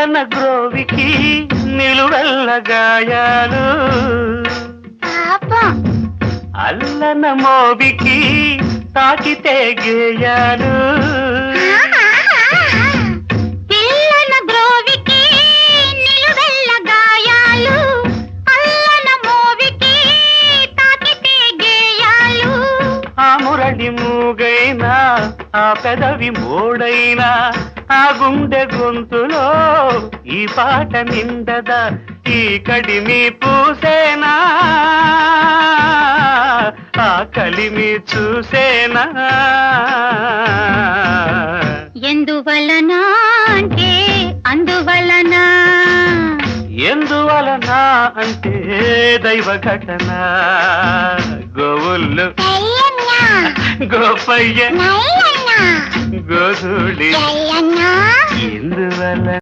అల్లన గ్రోవికి నిలువెల్ల గాయాలు అల్లన మోవికి తాకితే గేయాలు పిల్లన గ్రోవికి నిలువెల్ల గాయాలు అల్లన మోవికి తాకితే గేయాలు ఆ మురళి మూగైనా ఆ పెదవి మోడైనా ఆ గుండె గొంతులో ఈ పాట నిండదా ఈ కడిమి పూసేనా ఆ కలిమి చూసేనా ఎందువలన అంటే అందువలన ఎందువలన అంటే దైవ ఘటన గోవుళ్ళు గోపయ్య గోధుడి ఎందువలన